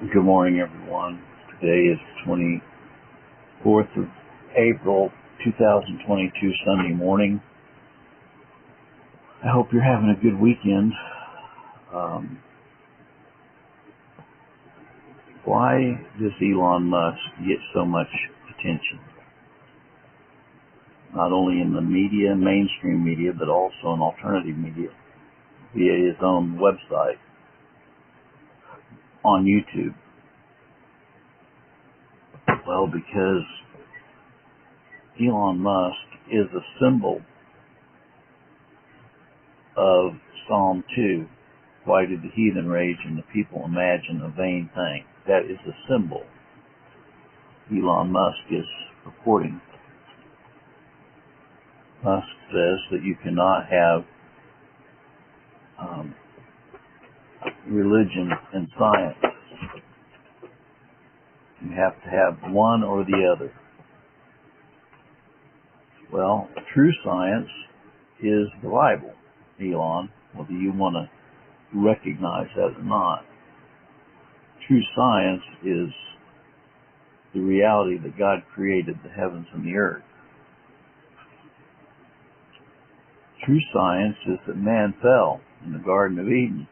Good morning, everyone. Today is 24th of April, 2022, Sunday morning. I hope you're having a good weekend. Why does Elon Musk get so much attention? Not only in the media, mainstream media, but also in alternative media via his own website on YouTube. Well, because Elon Musk is a symbol of Psalm 2. Why did the heathen rage and the people imagine a vain thing? That is a symbol Elon Musk is purporting. Musk says that you cannot have religion and science. You have to have one or the other. Well, true science is the Bible, Elon, whether you want to recognize that or not. True science is the reality that God created the heavens and the earth. True science is that man fell in the Garden of Eden.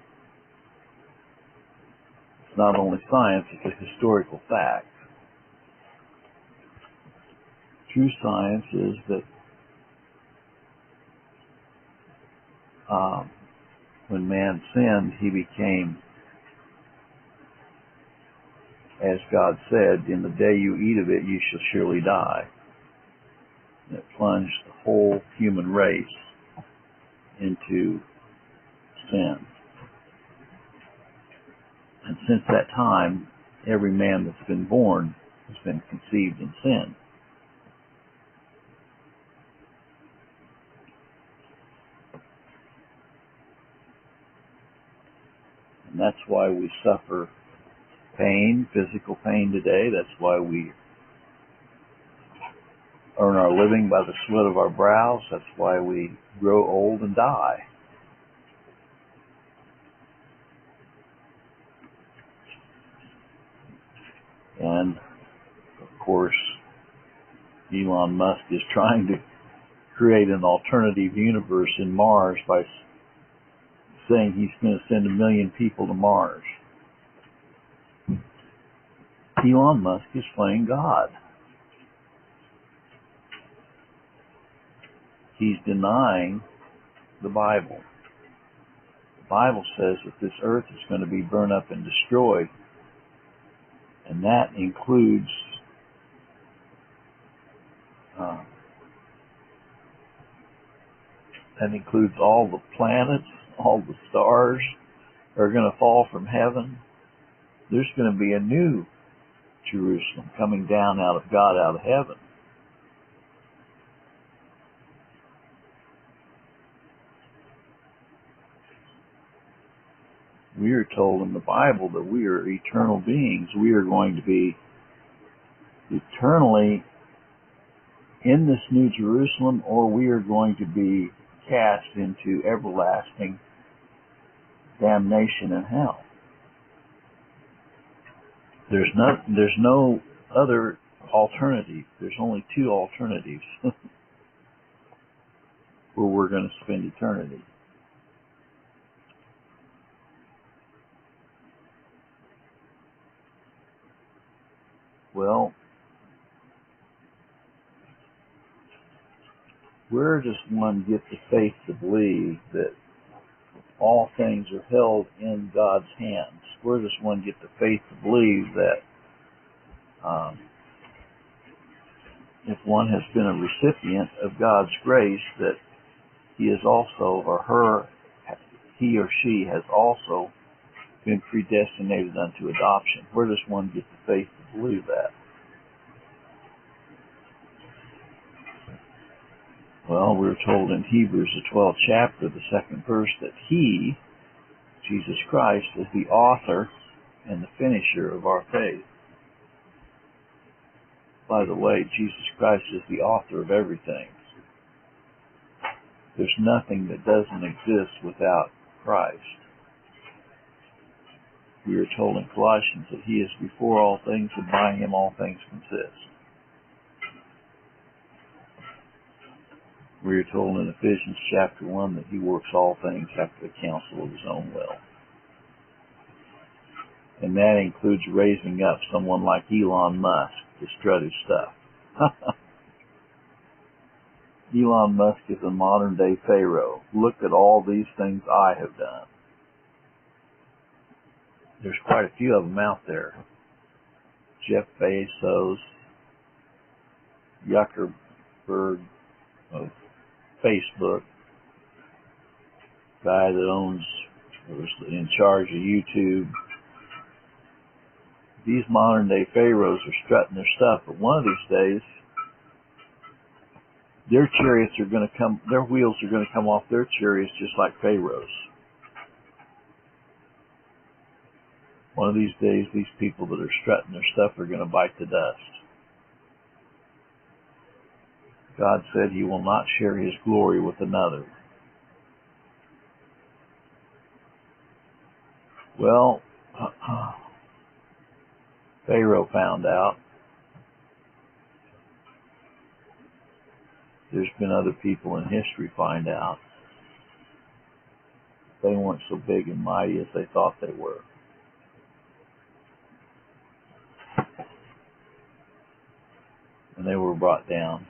It's not only science, it's a historical fact. True science is that when man sinned, he became, as God said, in the day you eat of it, you shall surely die. And it plunged the whole human race into sin. And since that time, every man that's been born has been conceived in sin. And that's why we suffer pain, physical pain today. That's why we earn our living by the sweat of our brows. That's why we grow old and die. And, of course, Elon Musk is trying to create an alternative universe in Mars by saying he's going to send 1 million people to Mars. Elon Musk is playing God. He's denying the Bible. The Bible says that this earth is going to be burned up and destroyed, and that includes all the planets, all the stars are going to fall from heaven. There's going to be a new Jerusalem coming down out of God, out of heaven. We are told in the Bible that we are eternal beings. We are going to be eternally in this new Jerusalem, or we are going to be cast into everlasting damnation and hell. There's no other alternative. There's only two alternatives where we're going to spend eternity. Well, where does one get the faith to believe that all things are held in God's hands? Where does one get the faith to believe that if one has been a recipient of God's grace, that he is also, he or she has also been predestinated unto adoption? Where does one get the faith to believe that? Well, we're told in Hebrews, the 12th chapter, the 2nd verse, that he, Jesus Christ, is the author and the finisher of our faith. By the way, Jesus Christ is the author of everything. There's nothing that doesn't exist without Christ. We are told in Colossians that he is before all things, and by him all things consist. We are told in Ephesians chapter 1 that he works all things after the counsel of his own will. And that includes raising up someone like Elon Musk to strut his stuff. Elon Musk is a modern day Pharaoh. Look at all these things I have done. There's quite a few of them out there. Jeff Bezos, Zuckerberg of Facebook, guy that owns, was in charge of YouTube. These modern day pharaohs are strutting their stuff, but one of these days, their chariots are going to come, their wheels are going to come off their chariots just like Pharaoh's. One of these days, these people that are strutting their stuff are going to bite the dust. God said he will not share his glory with another. Well, Pharaoh found out. There's been other people in history find out. They weren't so big and mighty as they thought they were. And they were brought down.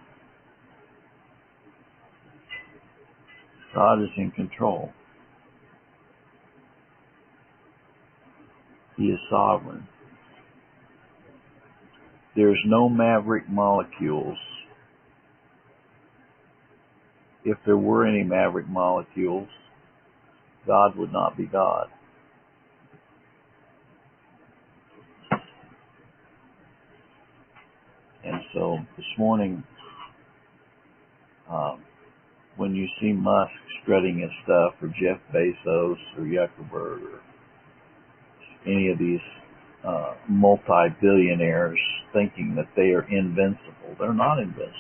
God is in control. He is sovereign. There's no maverick molecules. If there were any maverick molecules, God would not be God. And so this morning, when you see Musk strutting his stuff, or Jeff Bezos, or Zuckerberg, or any of these multi-billionaires thinking that they are invincible, they're not invincible.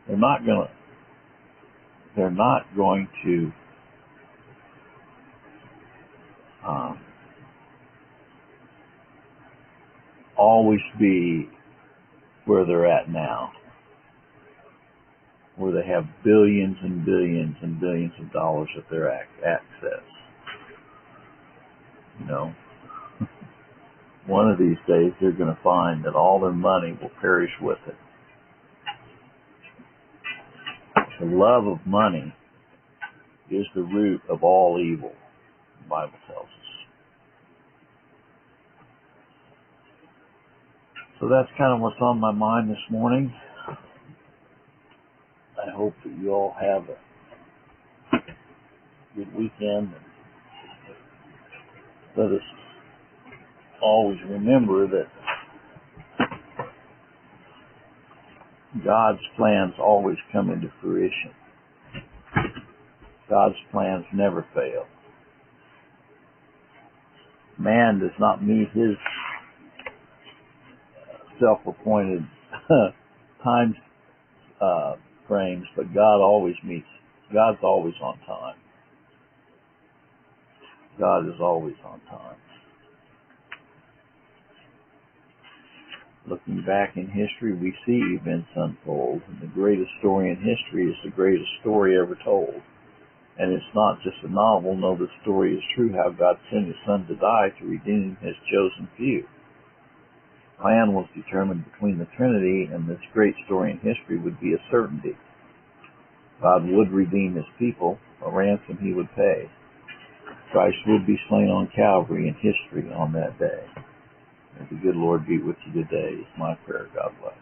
They're not going to always be where they're at now, where they have billions and billions and billions of dollars at their access. You know, one of these days they're going to find that all their money will perish with it. The love of money is the root of all evil, the Bible tells us. So that's kind of what's on my mind this morning. I hope that you all have a good weekend. Let us always remember that God's plans always come into fruition. God's plans never fail. Man does not meet his self-appointed time frames, but God always meets. God's always on time. God is always on time. Looking back in history, we see events unfold, and the greatest story in history is the greatest story ever told. And it's not just a novel. No, the story is true, how God sent his Son to die to redeem his chosen few. The plan was determined between the Trinity, and this great story in history would be a certainty. God would redeem his people, a ransom he would pay. Christ would be slain on Calvary in history on that day. May the good Lord be with you today is my prayer. God bless.